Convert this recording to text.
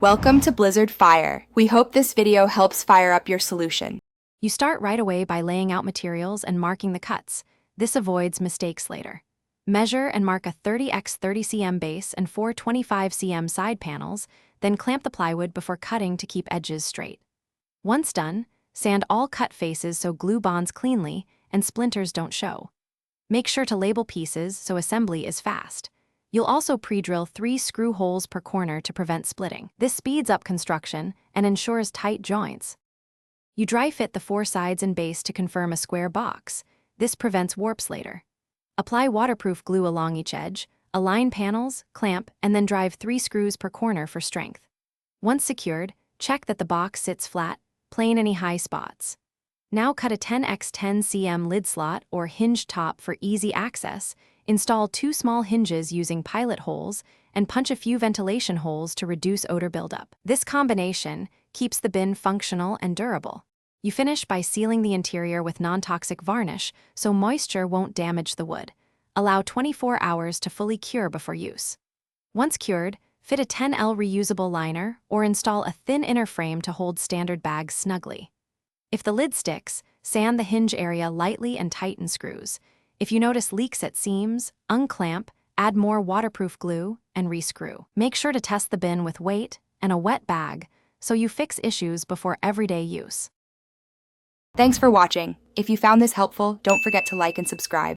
Welcome to Blizzard Fire. We hope this video helps fire up your solution. You start right away by laying out materials and marking the cuts. This avoids mistakes later. Measure and mark a 30x 30 cm base and 4 25 cm side panels, then clamp the plywood before cutting to keep edges straight. Once done, sand all cut faces so glue bonds cleanly and splinters don't show. Make sure to label pieces so assembly is fast. You'll also pre-drill 3 screw holes per corner to prevent splitting. This speeds up construction and ensures tight joints. You dry fit the 4 sides and base to confirm a square box. This prevents warps later. Apply waterproof glue along each edge, align panels, clamp, and then drive 3 screws per corner for strength. Once secured, check that the box sits flat, plain any high spots. Now cut a 10x 10 cm lid slot or hinge top for easy access. Install 2 small hinges using pilot holes, and punch a few ventilation holes to reduce odor buildup. This combination keeps the bin functional and durable. You finish by sealing the interior with non-toxic varnish so moisture won't damage the wood. Allow 24 hours to fully cure before use. Once cured, fit a 10L reusable liner or install a thin inner frame to hold standard bags snugly. If the lid sticks, sand the hinge area lightly and tighten screws. If you notice leaks at seams, unclamp, add more waterproof glue, and rescrew. Make sure to test the bin with weight and a wet bag so you fix issues before everyday use. Thanks for watching. If you found this helpful, don't forget to like and subscribe.